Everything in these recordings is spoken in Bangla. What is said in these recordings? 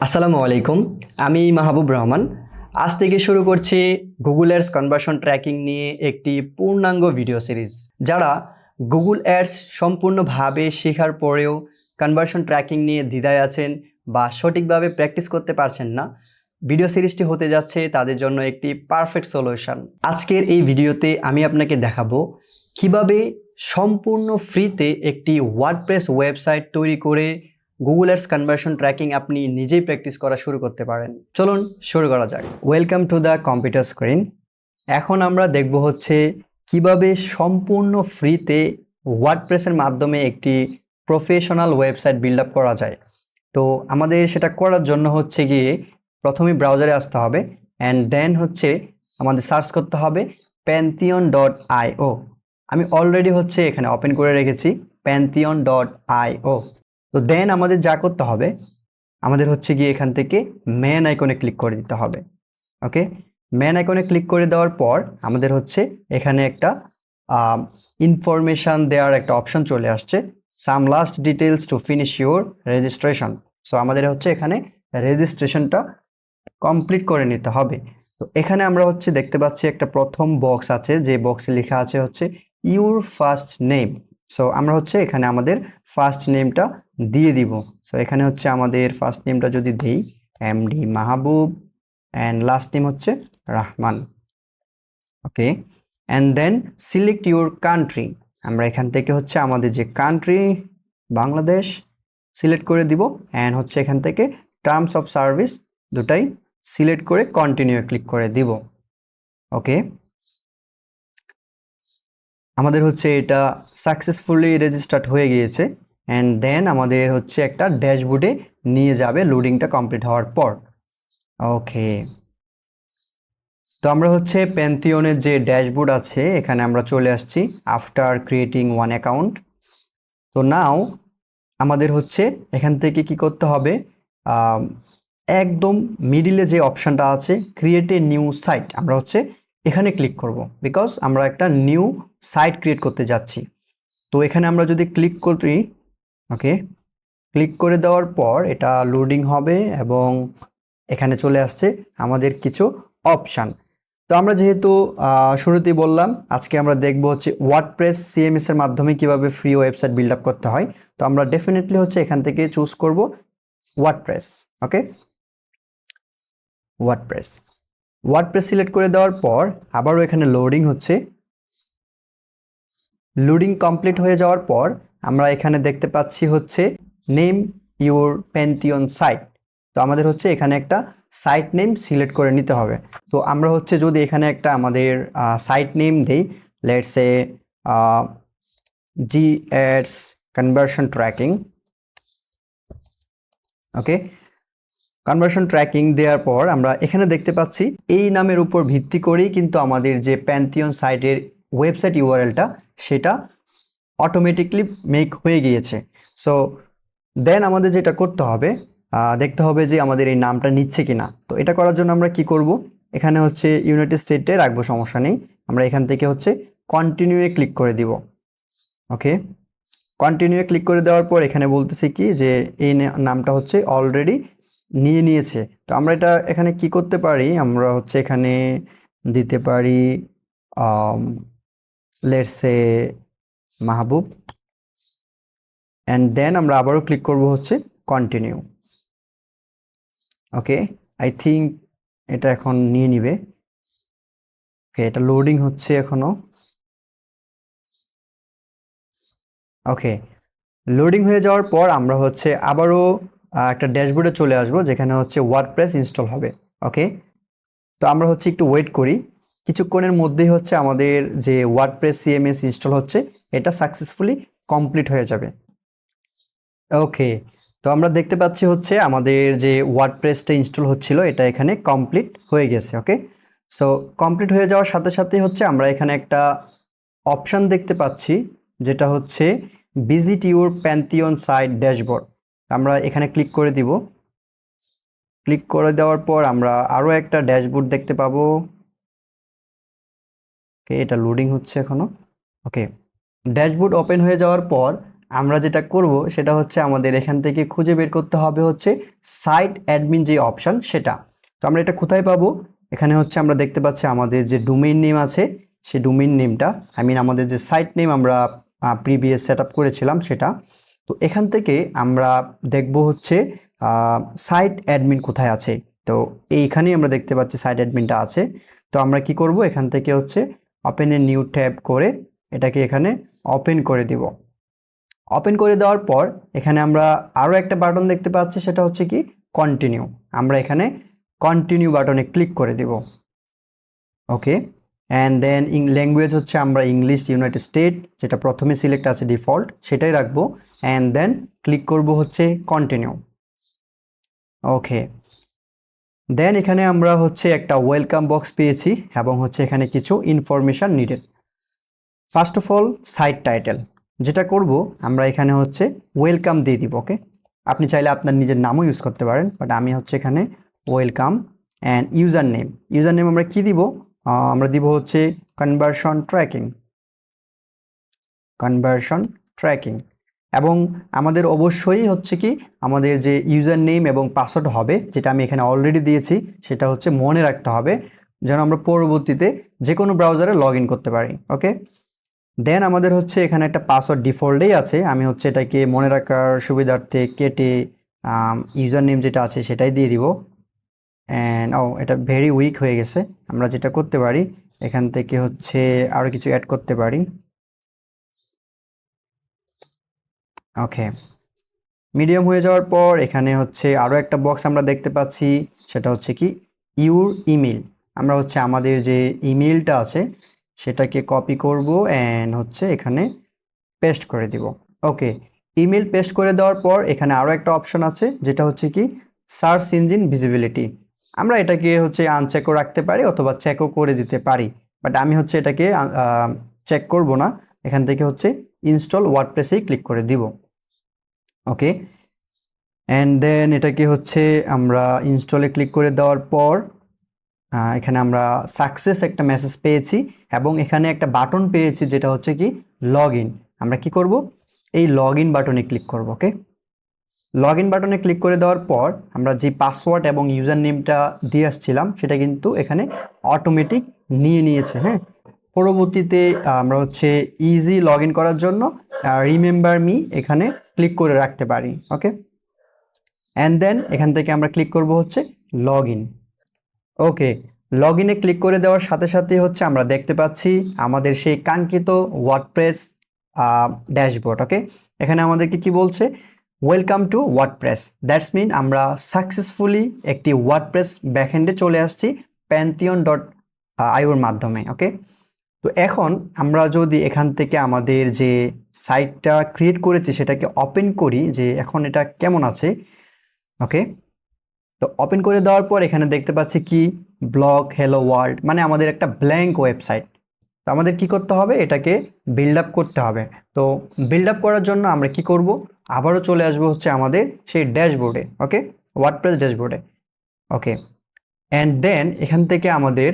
আসসালামু আলাইকুম। আমি মাহবুব রহমান। আজ থেকে শুরু করছি গুগল অ্যাডস কনভার্সন ট্র্যাকিং নিয়ে একটি পূর্ণাঙ্গ ভিডিও সিরিজ। যারা গুগল অ্যাডস সম্পূর্ণভাবে শেখার পরেও কনভার্সন ট্র্যাকিং নিয়ে দ্বিধায় আছেন বা সঠিকভাবে প্র্যাকটিস করতে পারছেন না, ভিডিও সিরিজটি হতে যাচ্ছে তাদের জন্য একটি পারফেক্ট সলিউশন। আজকের এই ভিডিওতে আমি আপনাকে দেখাবো কিভাবে সম্পূর্ণ ফ্রিতে একটি ওয়ার্ডপ্রেস ওয়েবসাইট তৈরি করে গুগল অ্যাডস কনভার্সন ট্র্যাকিং আপনি নিজেই প্র্যাকটিস করা শুরু করতে পারেন। চলুন শুরু করা যাক। Welcome to the computer screen. এখন আমরা দেখব হচ্ছে কিভাবে সম্পূর্ণ ফ্রিতে ওয়ার্ডপ্রেসের মাধ্যমে একটি প্রফেশনাল ওয়েবসাইট বিল্ড আপ করা যায়। তো আমাদের সেটা করার জন্য হচ্ছে গিয়ে প্রথমে ব্রাউজারে আসতে হবে অ্যান্ড দেন হচ্ছে আমাদের সার্চ করতে হবে pantheon.io। আমি অলরেডি হচ্ছে এখানে ওপেন করে রেখেছি pantheon.io। তো দেন আমাদের যা করতে হবে, আমাদের হচ্ছে গিয়ে এখান থেকে মেন আইকনে ক্লিক করে দিতে হবে। ওকে, মেন আইকনে ক্লিক করে দেওয়ার পর আমাদের হচ্ছে এখানে একটা ইনফরমেশান দেওয়ার একটা অপশন চলে আসছে, some last details to finish your registration. So আমাদের হচ্ছে এখানে রেজিস্ট্রেশনটা কমপ্লিট করে নিতে হবে। তো এখানে আমরা হচ্ছে দেখতে পাচ্ছি একটা প্রথম বক্স আছে, যে বক্সে লেখা আছে হচ্ছে ইউর ফার্স্ট নেম। সো আমরা হচ্ছে এখানে আমাদের ফার্স্ট নেমটা দিয়ে দিব। সো এখানে হচ্ছে আমাদের ফার্স্ট নেমটা যদি দিই MD Mahbub and last name হচ্ছে Rahman. Okay, and then select your country. আমরা এখান থেকে হচ্ছে আমাদের যে কান্ট্রি বাংলাদেশ সিলেক্ট করে দিব অ্যান্ড হচ্ছে এখান থেকে টার্মস অফ সার্ভিস দুটাই সিলেক্ট করে কন্টিনিউ ক্লিক করে দিব। ওকে, আমাদের হচ্ছে এটা সাকসেসফুলি রেজিস্টার্ড হয়ে গিয়েছে অ্যান্ড দেন আমাদের হচ্ছে একটা ড্যাশবোর্ডে নিয়ে যাবে লোডিংটা কমপ্লিট হওয়ার পর। ওকে, তো আমরা হচ্ছে প্যান্থিয়নের যে ড্যাশবোর্ড আছে এখানে আমরা চলে আসছি আফটার ক্রিয়েটিং ওয়ান অ্যাকাউন্ট। তো নাও আমাদের হচ্ছে এখান থেকে কি করতে হবে, একদম মিডিলে যে অপশানটা আছে ক্রিয়েট এ নিউ সাইট, আমরা হচ্ছে এখানে ক্লিক করব বিকজ আমরা একটা নিউ সাইট ক্রিয়েট করতে যাচ্ছি। তো এখানে আমরা যদি ক্লিক করি, ওকে, ক্লিক করে দেওয়ার পর এটা লোডিং হবে এবং এখানে চলে আসছে আমাদের কিছু অপশান। তো আমরা যেহেতু শুরুতেই বললাম আজকে আমরা দেখব হচ্ছে ওয়ার্ডপ্রেস সিএমএস এর মাধ্যমে কিভাবে ফ্রি ওয়েবসাইট বিল্ড আপ করতে হয়। তো আমরা ডেফিনেটলি হচ্ছে এখান থেকে চুজ করব ওয়ার্ডপ্রেস। ওকে, ওয়ার্ডপ্রেস সিলেক্ট করে দেওয়ার পর আবারও এখানে লোডিং হচ্ছে। লোডিং কমপ্লিট হয়ে যাওয়ার পর আমরা এখানে দেখতে পাচ্ছি হচ্ছে নেম ইউর প্যান্থিয়ন সাইট। তো আমাদের হচ্ছে এখানে একটা সাইট নেম সিলেক্ট করে নিতে হবে। তো আমরা হচ্ছে যদি এখানে একটা আমাদের সাইট নেম দেই, let's say G ads conversion tracking. Okay, conversion tracking দেওয়ার পর আমরা এখানে দেখতে পাচ্ছি এই নামের উপর ভিত্তি করেই কিন্তু আমাদের যে প্যান্থিয়ন সাইটের ওয়েবসাইট ইউআরএলটা সেটা অটোমেটিকলি মেক হয়ে গিয়েছে। সো দেন আমাদের যেটা করতে হবে, দেখতে হবে যে আমাদের এই নামটা নিচ্ছে কিনা। তো এটা করার জন্য আমরা কি করব, এখানে হচ্ছে ইউনাইটেড স্টেটে রাখবো, সমস্যা নেই। আমরা এখান থেকে হচ্ছে কন্টিনিউয়ে ক্লিক করে দিব। ওকে, কন্টিনিউয়ে ক্লিক করে দেওয়ার পর এখানে বলতেছে কি যে এই নামটা হচ্ছে অলরেডি নিয়ে নিয়েছে। তো আমরা এটা এখানে কি করতে পারি, আমরা হচ্ছে এখানে দিতে পারি let's say Mahbub and then আমরা আবারও ক্লিক করব হচ্ছে কন্টিনিউ। ওকে, আই থিঙ্ক এটা এখন নিয়ে নিবে। ওকে, এটা লোডিং হচ্ছে এখনো। ওকে, লোডিং হয়ে যাওয়ার পর আমরা হচ্ছে আবারও একটা ড্যাশবোর্ডে চলে আসব যেখানে হচ্ছে ওয়ার্ডপ্রেস ইনস্টল হবে। ওকে, তো আমরা হচ্ছে একটু ওয়েট করি, কিছুক্ষণের মধ্যেই হচ্ছে আমাদের যে ওয়ার্ডপ্রেস সিএমএস ইনস্টল হচ্ছে এটা সাকসেসফুলি কমপ্লিট হয়ে যাবে। ওকে, তো আমরা দেখতে পাচ্ছি হচ্ছে আমাদের যে ওয়ার্ডপ্রেসটা ইনস্টল হচ্ছিল এটা এখানে কমপ্লিট হয়ে গেছে। ওকে, সো কমপ্লিট হয়ে যাওয়ার সাথে সাথে হচ্ছে আমরা এখানে একটা অপশান দেখতে পাচ্ছি যেটা হচ্ছে visit your Pantheon site dashboard. আমরা এখানে ক্লিক করে দিব। ক্লিক করে দেওয়ার পর আমরা আরও একটা ড্যাশবোর্ড দেখতে পাবো। ওকে, এটা লোডিং হচ্ছে এখনো। ওকে, ড্যাশবোর্ড ওপেন হয়ে যাওয়ার পর আমরা যেটা করব সেটা হচ্ছে আমাদের এখান থেকে খুঁজে বের করতে হবে হচ্ছে সাইট অ্যাডমিন যে অপশন সেটা। তো আমরা এটা কোথায় পাবো? এখানে হচ্ছে আমরা দেখতে পাচ্ছি আমাদের যে ডোমেইন নেম আছে সেই ডোমেইন নেমটা, আমাদের যে সাইট নেম আমরা প্রিভিয়াস সেট আপ করেছিলাম সেটা। তো এখান থেকে আমরা দেখব হচ্ছে সাইট অ্যাডমিন কোথায় আছে। তো এইখানেই আমরা দেখতে পাচ্ছি সাইট অ্যাডমিনটা আছে। তো আমরা কি করব, এখান থেকে হচ্ছে ওপেন এ নিউ ট্যাব করে এটাকে এখানে ওপেন করে দিব। ওপেন করে দেওয়ার পর এখানে আমরা আরও একটা বাটন দেখতে পাচ্ছি, সেটা হচ্ছে কি কন্টিনিউ। আমরা এখানে কন্টিনিউ বাটনে ক্লিক করে দিব। ওকে, অ্যান্ড দেন ল্যাঙ্গুয়েজ হচ্ছে আমরা ইংলিশ ইউনাইটেড স্টেট, যেটা প্রথমে সিলেক্ট আছে ডিফল্ট সেটাই রাখবো। অ্যান্ড দেন ক্লিক করব হচ্ছে কন্টিনিউ। ওকে, দেন এখানে আমরা হচ্ছে একটা ওয়েলকাম বক্স পেয়েছি এবং হচ্ছে এখানে কিছু information needed. First of all site title, যেটা করব আমরা এখানে হচ্ছে ওয়েলকাম দিয়ে দিব। ওকে, আপনি চাইলে আপনার নিজের নামও ইউজ করতে পারেন, বাট আমি হচ্ছে এখানে ওয়েলকাম। অ্যান্ড ইউজার নেম আমরা কি দিব? আমরা দিব হচ্ছে কনভার্সন ট্র্যাকিং। এবং আমাদের অবশ্যই হচ্ছে কি আমাদের যে ইউজার নেম এবং পাসওয়ার্ড হবে, যেটা আমি এখানে অলরেডি দিয়েছি, সেটা হচ্ছে মনে রাখতে হবে যেন আমরা পরবর্তীতে যে কোনো ব্রাউজারে লগ ইন করতে পারি। ওকে, দেন আমাদের হচ্ছে এখানে একটা পাসওয়ার্ড ডিফল্টেই আছে, আমি হচ্ছে এটাকে মনে রাখার সুবিধার্থে কেটে ইউজার নেম যেটা আছে সেটাই দিয়ে দিব। অ্যান্ড এটা ভেরি উইক হয়ে গেছে। আমরা যেটা করতে পারি এখান থেকে হচ্ছে আরও কিছু অ্যাড করতে পারি। ওকে, মিডিয়াম হয়ে যাওয়ার পর এখানে হচ্ছে আরও একটা বক্স আমরা দেখতে পাচ্ছি, সেটা হচ্ছে কি ইউর ইমেল। আমরা হচ্ছে আমাদের যে ইমেলটা আছে সেটাকে কপি করব অ্যান্ড হচ্ছে এখানে পেস্ট করে দিব। ওকে, ইমেল পেস্ট করে দেওয়ার পর এখানে আরও একটা অপশন আছে, যেটা হচ্ছে কি সার্চ ইঞ্জিন ভিজিবিলিটি। আমরা এটাকে হচ্ছে আনচেকও রাখতে পারি অথবা চেকও করে দিতে পারি, বাট আমি হচ্ছে এটাকে চেক করব না। এখান থেকে হচ্ছে ইনস্টল ওয়ার্ডপ্রেসেই ক্লিক করে দিব। ওকে, অ্যান্ড দেন এটাকে হচ্ছে আমরা ইনস্টলে ক্লিক করে দেওয়ার পর এখানে আমরা সাকসেস একটা মেসেজ পেয়েছি এবং এখানে একটা বাটন পেয়েছি, যেটা হচ্ছে কি লগ ইন। আমরা কি করব, এই লগ ইন বাটনে ক্লিক করব। ওকে, লগ ইন বাটনে ক্লিক করে দেওয়ার পর আমরা যে পাসওয়ার্ড এবং ইউজার নেমটা দিয়ে আসছিলাম সেটা কিন্তু এখানে অটোমেটিক নিয়েছে। হ্যাঁ, পরবর্তীতে আমরা হচ্ছে ইজি লগ ইন করার জন্য রিমেম্বার মি এখানে ক্লিক করে রাখতে পারি। ওকে, অ্যান্ড দেন এখান থেকে আমরা ক্লিক করব হচ্ছে লগ ইন। ওকে, লগ ইনে ক্লিক করে দেওয়ার সাথে সাথে হচ্ছে আমরা দেখতে পাচ্ছি আমাদের সেই কাঙ্ক্ষিত ওয়ার্ডপ্রেস ড্যাশবোর্ড। ওকে, এখানে আমাদেরকে কি বলছে, welcome to WordPress. That's mean আমরা সাকসেসফুলি একটি ওয়ার্ডপ্রেস ব্যাকএন্ডে চলে আসছি pantheon.ioর মাধ্যমে। ওকে, তো এখন আমরা যদি এখান থেকে আমাদের যে সাইটটা ক্রিয়েট করেছি সেটাকে ওপেন করি, যে এখন এটা কেমন আছে। ওকে, তো ওপেন করে দেওয়ার পর এখানে দেখতে পাচ্ছি কি ব্লগ হেলো ওয়ার্ল্ড, মানে আমাদের একটা ব্ল্যাঙ্ক ওয়েবসাইট। তো আমাদের কি করতে হবে, এটাকে বিল্ড আপ করতে হবে। তো বিল্ড আপ করার জন্য আমরা কি করব, আবারও চলে আসবো হচ্ছে আমাদের সেই ড্যাশবোর্ডে। ওকে, ওয়ার্ডপ্রেস ড্যাশবোর্ডে। ওকে, অ্যান্ড দেন এখান থেকে আমাদের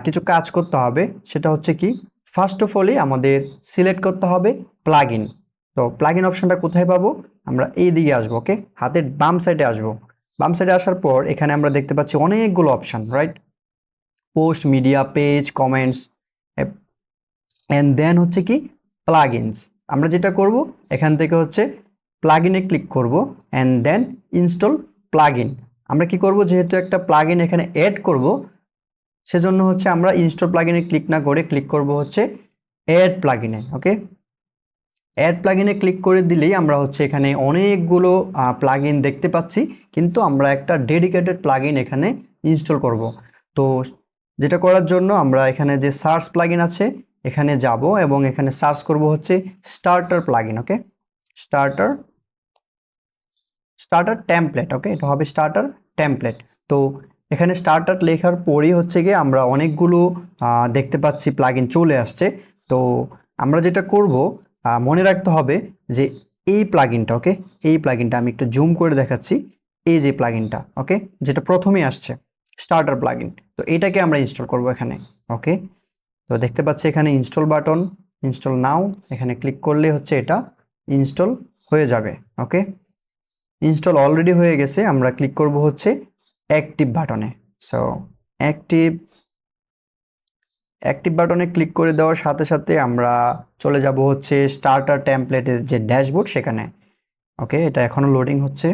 কিছু কাজ করতে হবে, সেটা হচ্ছে কি ফার্স্ট অফ অলই আমাদের সিলেক্ট করতে হবে প্লাগ ইন। তো প্লাগ ইন অপশনটা কোথায় পাবো, আমরা এই দিকে আসবো। ওকে, হাতের বাম সাইডে আসবো। বাম সাইডে আসার পর এখানে আমরা দেখতে পাচ্ছি অনেকগুলো option, right? Post, media, page, comments, and then হচ্ছে কি প্লাগ ইনস। আমরা যেটা করব এখান থেকে হচ্ছে প্লাগ ইনে ক্লিক করব and then install plug in. আমরা কি করব, যেহেতু একটা প্লাগ ইন এখানে অ্যাড করব, সেজন্য হচ্ছে আমরা ইনস্টল প্লাগ ইনে ক্লিক না করে ক্লিক করব হচ্ছে অ্যাড প্লাগ ইনে। ওকে, অ্যাড প্লাগ ইনে ক্লিক করে দিলেই আমরা হচ্ছে এখানে অনেকগুলো প্লাগ ইন দেখতে পাচ্ছি, কিন্তু আমরা একটা ডেডিকেটেড প্লাগ ইন এখানে ইনস্টল করব। তো যেটা করার জন্য আমরা এখানে যে সার্চ প্লাগ ইন আছে এখানে যাব এবং এখানে সার্চ করব হচ্ছে starter plugin. Okay, starter template. Okay, এটা হবে স্টার্টার টেমপ্লেট। তো এখানে স্টার্টার লেখার পরেই হচ্ছে গিয়ে আমরা অনেকগুলো দেখতে পাচ্ছি প্লাগ ইন চলে আসছে। তো আমরা যেটা করব, মনে রাখতে হবে যে এই প্লাগ ইনটা, ওকে, এই প্লাগ ইনটা আমি একটু জুম করে দেখাচ্ছি, এই যে প্লাগ ইনটা, ওকে, যেটা প্রথমেই আসছে স্টার্টার প্লাগ ইন, তো এটাকে আমরা ইনস্টল করব এখানে। ওকে, তো দেখতে পাচ্ছি এখানে ইনস্টল বাটন, ইনস্টল নাও, এখানে ক্লিক করলে হচ্ছে এটা ইনস্টল হয়ে যাবে। ওকে, ইনস্টল অলরেডি হয়ে গেছে। আমরা ক্লিক করব হচ্ছে অ্যাক্টিভ বাটনে। সো অ্যাক্টিভ অ্যাক্টিভ বাটনে ক্লিক করে দেওয়ার সাথে সাথে আমরা চলে যাব হচ্ছে স্টার্টার টেমপ্লেটের যে ড্যাশবোর্ড সেখানে। ওকে, এটা এখনো লোডিং হচ্ছে।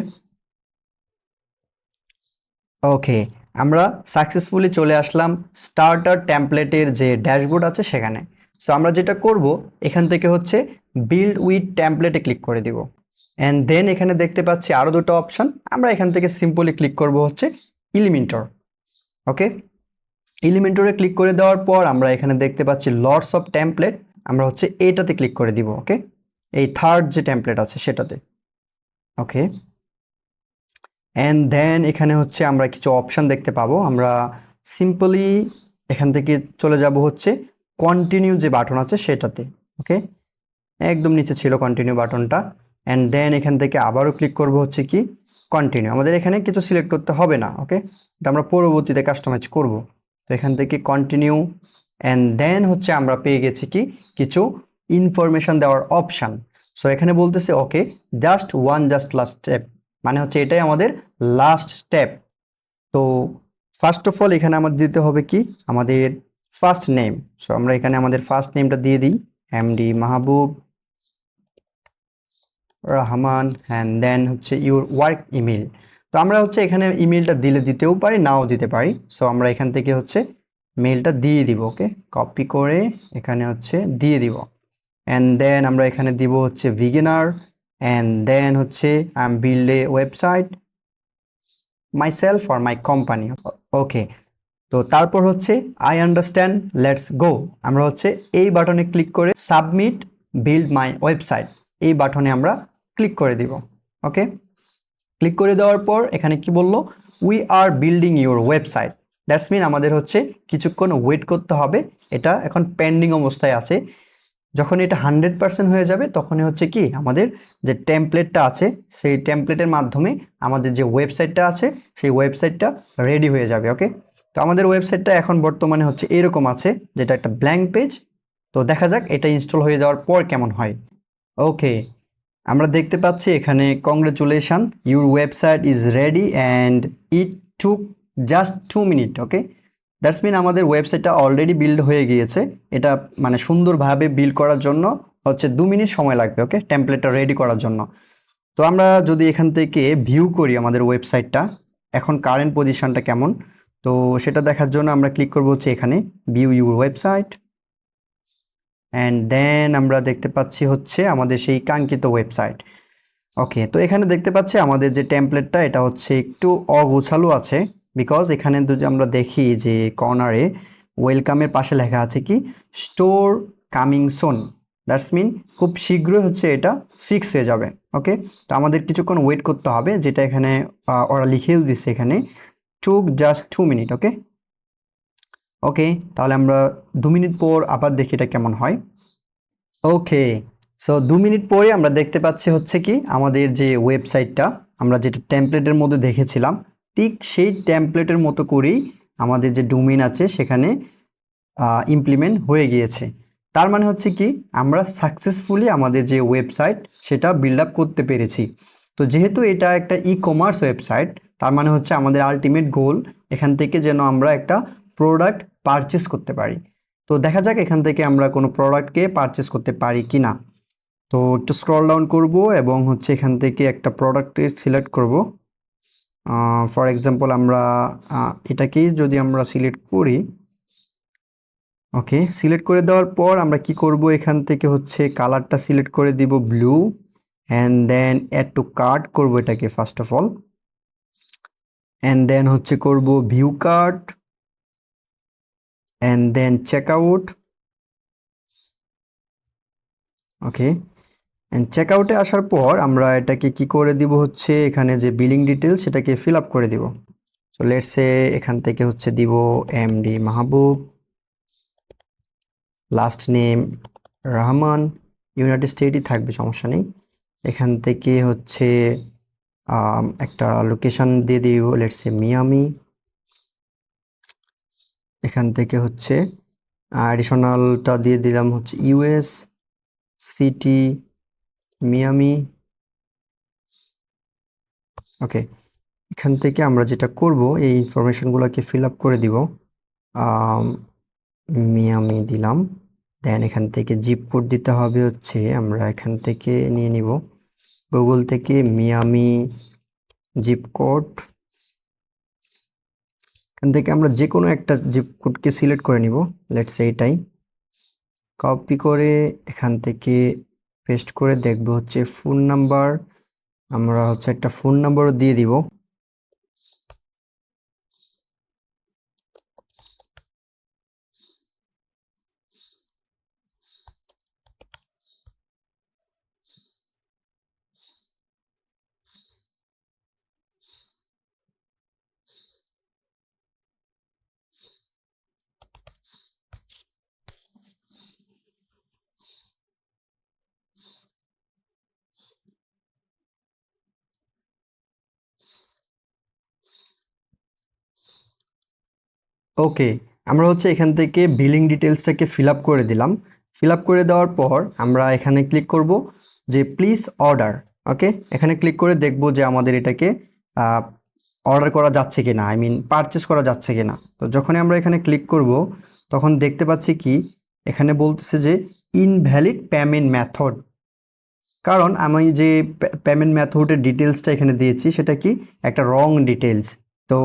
ওকে, আমরা সাকসেসফুলি চলে আসলাম স্টার্টার টেমপ্লেটের যে ড্যাশবোর্ড আছে সেখানে। সো আমরা যেটা করব এখান থেকে হচ্ছে বিল্ড উইথ টেমপ্লেটে ক্লিক করে দিব। অ্যান্ড দেন এখানে দেখতে পাচ্ছি আরও দুটো অপশন। আমরা এখান থেকে সিম্পলি ক্লিক করব হচ্ছে ইলিমেন্টর। ওকে, ইলিমেন্টরে ক্লিক করে দেওয়ার পর আমরা এখানে দেখতে পাচ্ছি লটস অফ টেমপ্লেট। আমরা হচ্ছে এটাতে ক্লিক করে দিব। ওকে, এই থার্ড যে টেমপ্লেট আছে সেটাতে। ওকে, অ্যান্ড দেন এখানে হচ্ছে আমরা কিছু অপশান দেখতে পাবো। আমরা সিম্পলি এখান থেকে চলে যাব হচ্ছে কন্টিনিউ যে বাটন আছে সেটাতে। ওকে, একদম নিচে ছিল কন্টিনিউ বাটনটা। অ্যান্ড দেন এখান থেকে আবারও ক্লিক করব হচ্ছে কি কন্টিনিউ। আমাদের এখানে কিছু সিলেক্ট করতে হবে না। ওকে, এটা আমরা পরবর্তীতে কাস্টমাইজ করব। তো এখান থেকে কন্টিনিউ, অ্যান্ড দেন হচ্ছে আমরা পেয়ে গেছি কি কিছু ইনফরমেশন দেওয়ার অপশান। সো এখানে বলতেছে ওকে জাস্ট লাস্ট স্টেপ, মানে হচ্ছে এটাই আমাদের লাস্ট স্টেপ। তো ফার্স্ট অফ অল এখানে আমাদের দিতে হবে কি আমাদের ফার্স্ট নেম। সো আমরা এখানে আমাদের ফার্স্ট নেমটা দিয়ে দিই, MD Mahbub Rahman, and then হচ্ছে ইউর ওয়ার্ক ইমেল। তো আমরা হচ্ছে এখানে ইমেলটা দিতেও পারি, নাও দিতে পারি। সো আমরা এখান থেকে হচ্ছে মেলটা দিয়ে দিব। ওকে, কপি করে এখানে হচ্ছে দিয়ে দিব। অ্যান্ড দেন আমরা এখানে দিব হচ্ছে বিগিনার, অ্যান্ড দেন হচ্ছে I am build a website myself or my company. Okay, তো তারপর হচ্ছে আই আন্ডারস্ট্যান্ড, লেটস গো। আমরা হচ্ছে এই বাটনে ক্লিক করে সাবমিট বিল্ড মাই ওয়েবসাইট, এই বাটনে আমরা ক্লিক করে দিব। ওকে, ক্লিক করে দেওয়ার পর এখানে কি বললো, we are building your website. That's mean আমাদের হচ্ছে কিছুক্ষণ ওয়েট করতে হবে। এটা এখন পেন্ডিং অবস্থায় আছে। যখন এটা 100% হয়ে যাবে তখনই হচ্ছে কি আমাদের যে টেমপ্লেটটা আছে সেই টেমপ্লেটের মাধ্যমে আমাদের যে ওয়েবসাইটটা আছে সেই ওয়েবসাইটটা রেডি হয়ে যাবে। ওকে, তো আমাদের ওয়েবসাইটটা এখন বর্তমানে হচ্ছে এরকম আছে, যেটা একটা ব্ল্যাঙ্ক পেজ। তো দেখা যাক এটা ইনস্টল হয়ে যাওয়ার পর কেমন হয়। ওকে, আমরা দেখতে পাচ্ছি এখানে congratulation, your website is ready and it took just 2 minute. Okay, that's mean আমাদের ওয়েবসাইটটা অলরেডি বিল্ড হয়ে গিয়েছে। এটা মানে সুন্দরভাবে বিল্ড করার জন্য হচ্ছে 2 মিনিট সময় লাগবে। ওকে, টেমপ্লেটটা রেডি করার জন্য। তো আমরা যদি এখান থেকে ভিউ করি আমাদের ওয়েবসাইটটা এখন কারেন্ট পজিশনটা কেমন, তো সেটা দেখার জন্য আমরা ক্লিক করব হচ্ছে এখানে view your website, and then আমরা দেখতে পাচ্ছি হচ্ছে আমাদের সেই কাঙ্ক্ষিত ওয়েবসাইট। ওকে, তো এখানে দেখতে পাচ্ছি আমাদের যে টেমপ্লেটটা এটা হচ্ছে একটু অগোছালো আছে, বিকজ এখানে যদি আমরা দেখি যে কর্নারে ওয়েলকামের পাশে লেখা আছে কি store coming soon. That's mean খুব শীঘ্রই হচ্ছে এটা ফিক্স হয়ে যাবে। ওকে, তো আমাদের কিছুক্ষণ ওয়েট করতে হবে, যেটা এখানে ওরা লিখেও দিচ্ছে এখানে টুক জাস্ট 2 মিনিট। ওকে, ওকে, তাহলে আমরা 2 মিনিট পর আবার দেখি এটা কেমন হয়। ওকে, সো 2 মিনিট পরে আমরা দেখতে পাচ্ছি হচ্ছে কি আমাদের যে ওয়েবসাইটটা আমরা যেটা টেমপ্লেটের মধ্যে দেখেছিলাম ঠিক সেই টেমপ্লেটের মতো করেই আমাদের যে ডোমেইন আছে সেখানে ইমপ্লিমেন্ট হয়ে গিয়েছে। তার মানে হচ্ছে কি আমরা সাকসেসফুলি আমাদের যে ওয়েবসাইট সেটা বিল্ড আপ করতে পেরেছি। তো যেহেতু এটা একটা ই কমার্স ওয়েবসাইট, তার মানে হচ্ছে আমাদের আলটিমেট গোল এখান থেকে যেন আমরা একটা প্রোডাক্ট পারচেস করতে পারি। তো দেখা যাক এখান থেকে আমরা কোনো প্রোডাক্টকে পারচেস করতে পারি কি না। তো একটু স্ক্রল ডাউন করব এবং হচ্ছে এখান থেকে একটা প্রোডাক্টে সিলেক্ট করব। ফর এক্সাম্পল আমরা এটাকেই যদি আমরা সিলেক্ট করি। ওকে, সিলেক্ট করে দেওয়ার পর আমরা কি করব এখান থেকে হচ্ছে কালারটা সিলেক্ট করে দিব blue, and then add to cart করব এটাকে first of all, and then হচ্ছে করব view cart, and then check out. Okay, and check আউটে আসার পর আমরা এটাকে কি করে দিব হচ্ছে এখানে যে বিলিং ডিটেলস সেটাকে ফিল আপ করে দিব। সো লেটস সে এখান থেকে হচ্ছে দিব এমডি মাহবুব, লাস্ট নেম রহমান, ইউনাইটেড স্টেটই থাকবে সমস্যা নেই। এখান থেকে হচ্ছে একটা লোকেশন দিয়ে দিব, লেটস সে মিয়ামি। এখান থেকে হচ্ছে অ্যাডিশনালটা দিয়ে দিলাম হচ্ছে ইউএস, সিটি, মিয়ামি। ওকে, এখান থেকে আমরা যেটা করব এই ইনফরমেশনগুলোকে ফিল আপ করে দিব। মিয়ামি দিলাম, দেন এখান থেকে জিপ কোড দিতে হবে হচ্ছে, আমরা এখান থেকে নিয়ে নিব গুগল থেকে মিয়ামি জিপ কোড। এখান থেকে আমরা যে কোনো একটা জিপ কোডকে সিলেক্ট করে নিব, লেটস এটাই কপি করে এখান থেকে পেস্ট করে দেখব হচ্ছে ফোন নাম্বার, আমরা হচ্ছে একটা ফোন নাম্বারও দিয়ে দিব। ওকে, আমরা হচ্ছে এখান থেকে বিলিং ডিটেলসটাকে ফিল আপ করে দিলাম। ফিল আপ করে দেওয়ার পর আমরা এখানে ক্লিক করব যে প্লিজ অর্ডার। ওকে, এখানে ক্লিক করে দেখব যে আমাদের এটাকে অর্ডার করা যাচ্ছে কিনা, আই মিন পারচেস করা যাচ্ছে কিনা। তো যখনই আমরা এখানে ক্লিক করব তখন দেখতে পাচ্ছি কি এখানে বলতেছে যে ইনভ্যালিড পেমেন্ট মেথড, কারণ আমি যে পেমেন্ট মেথডের ডিটেলসটা এখানে দিয়েছি সেটা কি একটা রং ডিটেলস। তো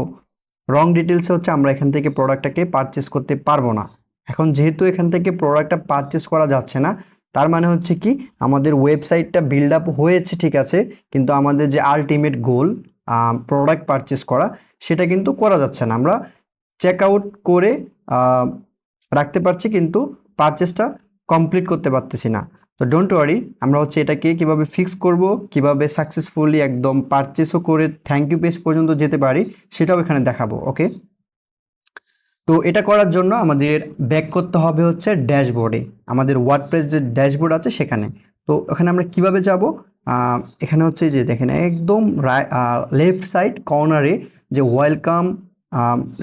রং ডিটেলস হচ্ছে আমরা এখান থেকে প্রোডাক্টটাকে পারচেস করতে পারবো না। এখন যেহেতু এখান থেকে প্রোডাক্টটা পারচেস করা যাচ্ছে না, তার মানে হচ্ছে কি আমাদের ওয়েবসাইটটা বিল্ড আপ হয়েছে ঠিক আছে, কিন্তু আমাদের যে আলটিমেট গোল প্রোডাক্ট পারচেস করা সেটা কিন্তু করা যাচ্ছে না। আমরা চেক আউট করে রাখতে পারছি কিন্তু পারচেসটা কমপ্লিট করতে পারতেছি না। তো ডোন্ট ওয়ারি, আমরা হচ্ছে এটাকে কিভাবে ফিক্স করব, কিভাবে সাকসেসফুলি একদম পারচেসও করে থ্যাংক ইউ পেজ পর্যন্ত যেতে পারি সেটাও এখানে দেখাবো। ওকে, তো এটা করার জন্য আমাদের ব্যাক করতে হবে হচ্ছে ড্যাশবোর্ডে, আমাদের ওয়ার্ডপ্রেস যে ড্যাশবোর্ড আছে সেখানে। তো ওখানে আমরা কিভাবে যাব, এখানে হচ্ছে যে দেখেন একদম লেফট সাইড কর্নারে যে ওয়েলকাম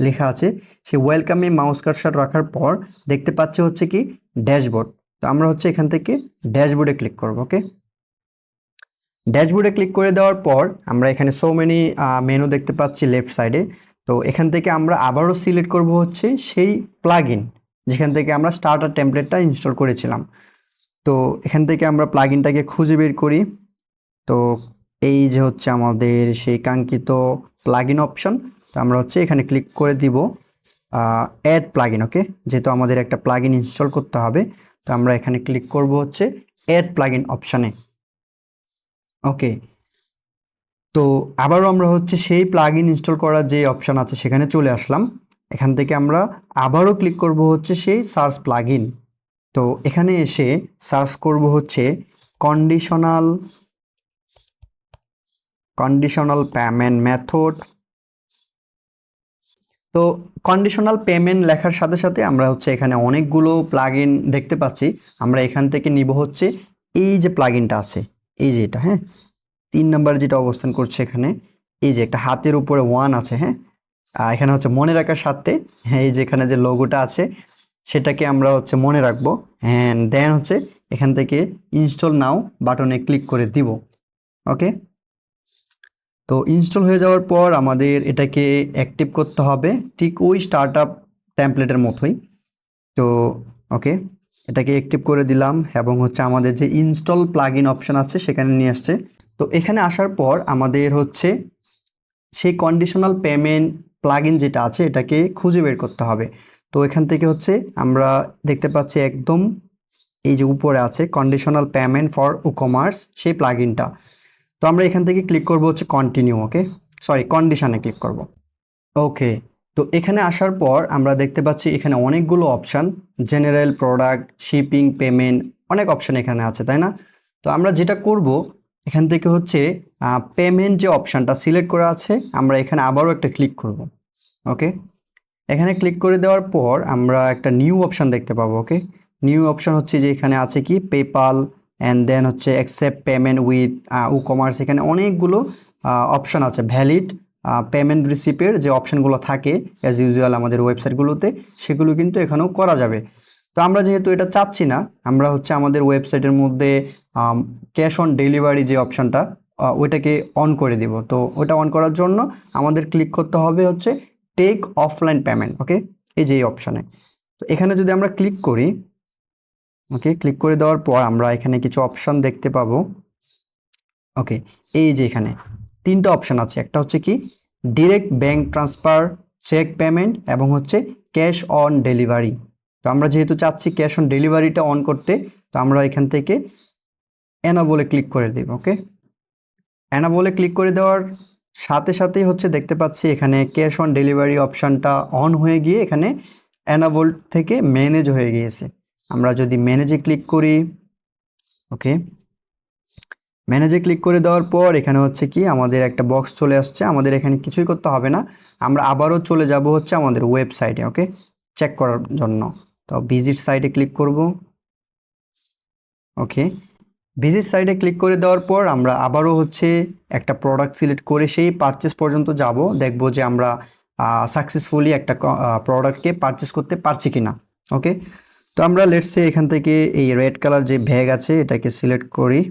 লেখা আছে, সেই ওয়েলকামে মাউস কার্সার রাখার পর দেখতে পাচ্ছি হচ্ছে কি ড্যাশবোর্ড। তো আমরা হচ্ছে এখান থেকে ড্যাশবোর্ডে ক্লিক করব। ওকে, ড্যাশবোর্ডে ক্লিক করে দেওয়ার পর আমরা এখানে সো মেনি মেনু দেখতে পাচ্ছি লেফট সাইডে। তো এখান থেকে আমরা আবারও সিলেক্ট করব হচ্ছে সেই প্লাগইন যেখান থেকে আমরা স্টার্টার টেমপ্লেটটা ইনস্টল করেছিলাম। তো এখান থেকে আমরা প্লাগইনটাকে খুঁজে বের করি। তো এই যে হচ্ছে আমাদের সেই কাঙ্ক্ষিত প্লাগইন অপশন। তো আমরা হচ্ছে এখানে ক্লিক করে দিব অ্যাড প্লাগইন। ওকে, যেহেতু আমাদের একটা প্লাগইন ইনস্টল করতে হবে, তো আমরা এখানে ক্লিক করব হচ্ছে অ্যাড প্লাগইন অপশানে। ওকে, তো আবারও আমরা হচ্ছে সেই প্লাগইন ইনস্টল করার যে অপশান আছে সেখানে চলে আসলাম। এখান থেকে আমরা আবারও ক্লিক করব হচ্ছে সেই সার্চ প্লাগইন। তো এখানে এসে সার্চ করব হচ্ছে কন্ডিশনাল পেমেন্ট মেথড। তো কন্ডিশনাল পেমেন্ট লেখার সাথে সাথে আমরা হচ্ছে এখানে অনেকগুলো প্লাগইন দেখতে পাচ্ছি। আমরা এখান থেকে নিব হচ্ছে এই যে প্লাগইনটা আছে, এই যে এটা, হ্যাঁ 3 নাম্বার যেটা অবস্থান করছে এখানে, এই যে একটা হাতের উপরে 1 আছে, হ্যাঁ এখানে হচ্ছে মনে রাখার সাথে, হ্যাঁ এই যে এখানে যে লোগোটা আছে সেটাকে আমরা হচ্ছে মনে রাখবো। অ্যান্ড দেন হচ্ছে এখান থেকে ইনস্টল নাও বাটনে ক্লিক করে দিব। ওকে, তো ইনস্টল হয়ে যাওয়ার পর আমাদের এটাকে অ্যাক্টিভ করতে হবে ঠিক ওই স্টার্টআপ টেমপ্লেটের মতোই। তো ওকে, এটাকে অ্যাক্টিভ করে দিলাম এবং হচ্ছে আমাদের যে ইনস্টল প্লাগইন অপশন আছে সেখানে নিয়ে আসছে। তো এখানে আসার পর আমাদের হচ্ছে সেই কন্ডিশনাল পেমেন্ট প্লাগইন যেটা আছে এটাকে খুঁজে বের করতে হবে। তো এখান থেকে হচ্ছে আমরা দেখতে পাচ্ছি একদম এই যে উপরে আছে কন্ডিশনাল পেমেন্ট ফর ই-কমার্স, সেই প্লাগইনটা। তো আমরা এখান থেকে ক্লিক করব হচ্ছে কন্টিনিউ। ওকে, সরি কন্ডিশনে ক্লিক করব। ওকে, তো এখানে আসার পর আমরা দেখতে পাচ্ছি এখানে অনেকগুলো option, general, product, shipping, payment, অনেক অপশান এখানে আছে, তাই না? তো আমরা যেটা করব এখান থেকে হচ্ছে পেমেন্ট যে অপশানটা সিলেক্ট করা আছে আমরা এখানে আবারও একটা ক্লিক করব। ওকে, এখানে ক্লিক করে দেওয়ার পর আমরা একটা নিউ অপশান দেখতে পাবো। ওকে, নিউ অপশান হচ্ছে যে এখানে আছে কি পেপাল, অ্যান্ড দেন হচ্ছে অ্যাকসেপ্ট পেমেন্ট উইথ ই-কমার্স। এখানে অনেকগুলো অপশান আছে, ভ্যালিড পেমেন্ট রিসিপের যে অপশানগুলো থাকে অ্যাজ ইউজুয়াল আমাদের ওয়েবসাইটগুলোতে, সেগুলো কিন্তু এখানেও করা যাবে। তো তো আমরা যেহেতু এটা চাচ্ছি না, আমরা হচ্ছে আমাদের ওয়েবসাইটের মধ্যে ক্যাশ অন ডেলিভারি যে অপশানটা ওইটাকে অন করে দিব। তো ওটা অন করার জন্য আমাদের ক্লিক করতে হবে হচ্ছে টেক অফলাইন পেমেন্ট। ওকে, এই যে এই অপশানে। তো এখানে যদি আমরা ক্লিক করি, ওকে, ক্লিক করে দেওয়ার পর আমরা এখানে কিছু অপশান দেখতে পাবো। ওকে, এই যে এখানে 3টা অপশান আছে। একটা হচ্ছে কি direct bank transfer, cheque payment এবং হচ্ছে ক্যাশ অন ডেলিভারি। তো আমরা যেহেতু চাচ্ছি ক্যাশ অন ডেলিভারিটা অন করতে, তো আমরা এখান থেকে এনাবলে ক্লিক করে দেব। ওকে, এনাবলে ক্লিক করে দেওয়ার সাথে সাথেই হচ্ছে দেখতে পাচ্ছি এখানে ক্যাশ অন ডেলিভারি অপশানটা অন হয়ে গিয়ে এখানে এনাবল থেকে ম্যানেজ হয়ে গিয়েছে। আমরা যদি ম্যানেজে ক্লিক করি, ওকে, ম্যানেজে ক্লিক করে দেওয়ার পর এখানে হচ্ছে কি আমাদের একটা বক্স চলে আসছে। আমাদের এখানে কিছুই করতে হবে না, আমরা আবারও চলে যাব হচ্ছে আমাদের ওয়েবসাইটে। ওকে, চেক করার জন্য তো ভিজিট সাইটে ক্লিক করব। ওকে, ভিজিট সাইটে ক্লিক করে দেওয়ার পর আমরা আবারও হচ্ছে একটা প্রোডাক্ট সিলেক্ট করে সেই পারচেস পর্যন্ত যাব, দেখব যে আমরা সাকসেসফুলি একটা প্রোডাক্টকে পারচেস করতে পারছি কিনা। ওকে, তো আমরা লেটস সে এখান থেকে এই রেড কালার যে ব্যাগ আছে এটাকে সিলেক্ট করি।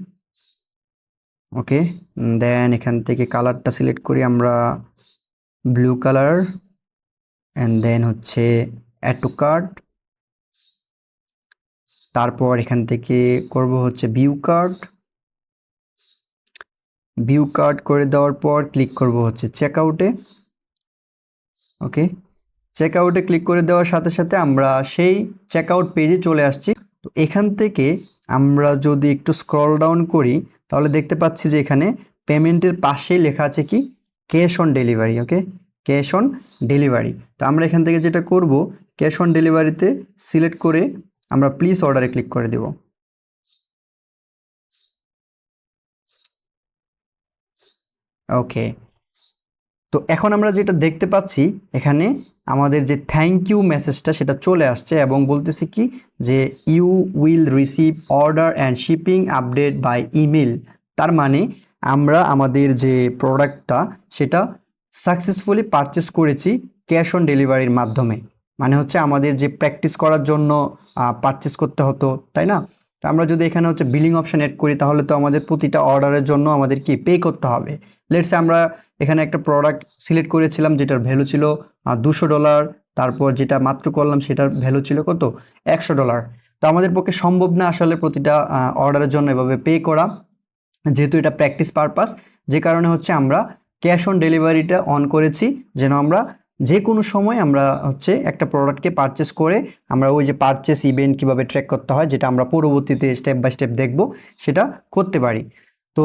ওকে, দেন এখান থেকে কালারটা সিলেক্ট করি আমরা ব্লু কালার, অ্যান্ড দেন হচ্ছে অ্যাড টু কার্ট। তারপর এখান থেকে করব হচ্ছে ভিউ কার্ট। ভিউ কার্ট করে দেওয়ার পর ক্লিক করব হচ্ছে চেক আউটে। ওকে, চেক আউটে ক্লিক করে দেওয়ার সাথে সাথে আমরা সেই চেক আউট পেজে চলে আসছি। তো এখান থেকে আমরা যদি একটু স্ক্রল ডাউন করি তাহলে দেখতে পাচ্ছি যে এখানে পেমেন্টের পাশেই লেখা আছে কি cash on delivery. Okay, cash on delivery. তো আমরা এখান থেকে যেটা করব, ক্যাশ অন ডেলিভারিতে সিলেক্ট করে আমরা প্লিজ অর্ডারে ক্লিক করে দেব। ওকে, তো এখন আমরা যেটা দেখতে পাচ্ছি এখানে আমাদের যে থ্যাংক ইউ মেসেজটা সেটা চলে আসছে এবং বলতেছি কি যে you will receive order and shipping update by email. তার মানে আমরা আমাদের যে প্রোডাক্টটা সেটা সাকসেসফুলি পারচেস করেছি ক্যাশ অন ডেলিভারির মাধ্যমে। মানে হচ্ছে আমাদের যে প্র্যাকটিস করার জন্য পারচেস করতে হতো, তাই না? তো আমরা যদি এখানে হচ্ছে বিলিং অপশন অ্যাড করি তাহলে তো আমাদের প্রতিটা অর্ডারের জন্য আমাদের কি পে করতে হবে। লেটস আমরা এখানে একটা প্রোডাক্ট সিলেক্ট করেছিলাম যেটার ভ্যালু ছিল $200, তারপর যেটা মাত্র করলাম সেটার ভ্যালু ছিল কত, $100। তো আমাদের পক্ষে সম্ভব না আসলে প্রতিটা অর্ডারের জন্য এভাবে পে করা, যেহেতু এটা প্র্যাকটিস পারপাস, যে কারণে হচ্ছে আমরা ক্যাশ অন ডেলিভারিটা অন করেছি, যেন আমরা যে কোনো সময় আমরা হচ্ছে একটা প্রোডাক্টকে পারচেস করে আমরা ওই যে পারচেস ইভেন্ট কীভাবে ট্র্যাক করতে হয়, যেটা আমরা পরবর্তীতে স্টেপ বাই স্টেপ দেখব, সেটা করতে পারি। তো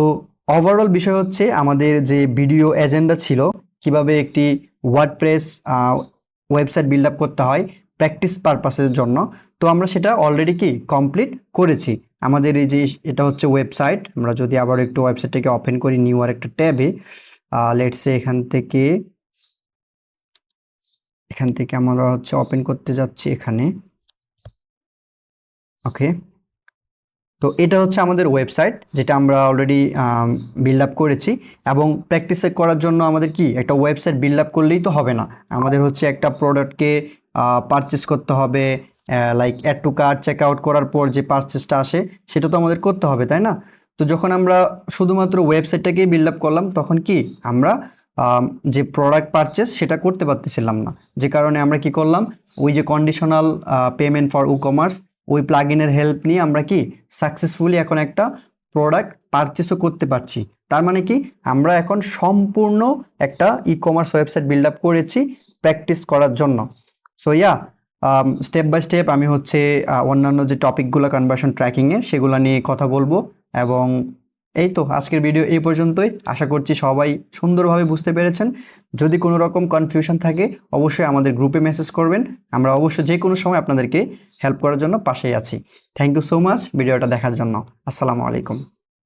ওভারঅল বিষয় হচ্ছে আমাদের যে ভিডিও এজেন্ডা ছিল কিভাবে একটি ওয়ার্ডপ্রেস ওয়েবসাইট বিল্ড আপ করতে হয় প্র্যাকটিস পারপাসের জন্য, তো আমরা সেটা অলরেডি কি কমপ্লিট করেছি। আমাদের এই যে এটা হচ্ছে ওয়েবসাইট, আমরা যদি আবার একটু ওয়েবসাইটটাকে ওপেন করি নিউ আর একটা ট্যাবে, লেটসে এখান থেকে আমরা হচ্ছে ওপেন করতে যাচ্ছি এখানে। ওকে, তো এটা হচ্ছে আমাদের ওয়েবসাইট যেটা আমরা অলরেডি বিল্ড আপ করেছি, এবং প্র্যাকটিস করার জন্য আমাদের কি একটা ওয়েবসাইট বিল্ড আপ করলেই তো হবে না, আমাদের হচ্ছে একটা প্রোডাক্টকে পারচেস করতে হবে, like add to cart, check out করার পর যে পারচেসটা আসে সেটা তো আমাদের করতে হবে, তাই না? তো যখন আমরা শুধুমাত্র ওয়েবসাইটটাকেই বিল্ড আপ করলাম তখন কি আমরা যে প্রোডাক্ট পারচেস সেটা করতে পারতেছিলাম না, যে কারণে আমরা কি করলাম, ওই যে conditional payment for e commerce ওই প্লাগইনের হেল্প নিয়ে আমরা কি সাকসেসফুলি এখন একটা প্রোডাক্ট পারচেসও করতে পারছি। তার মানে কি আমরা এখন সম্পূর্ণ একটা e commerce website build up করেছি প্র্যাকটিস করার জন্য। So yeah, step by step আমি হচ্ছে অন্যান্য যে টপিকগুলো কনভার্সন ট্র্যাকিংয়ের সেগুলো নিয়ে কথা বলবো, এবং এই তো আজকের ভিডিও এই পর্যন্তই। আশা করছি সবাই সুন্দরভাবে বুঝতে পেরেছেন। যদি কোনো রকম কনফিউশন থাকে অবশ্যই আমাদের গ্রুপে মেসেজ করবেন, আমরা অবশ্যই যে কোনো সময় আপনাদেরকে হেল্প করার জন্য পাশেই আছি। থ্যাংক ইউ সো মাচ ভিডিওটা দেখার জন্য। আসসালামু আলাইকুম।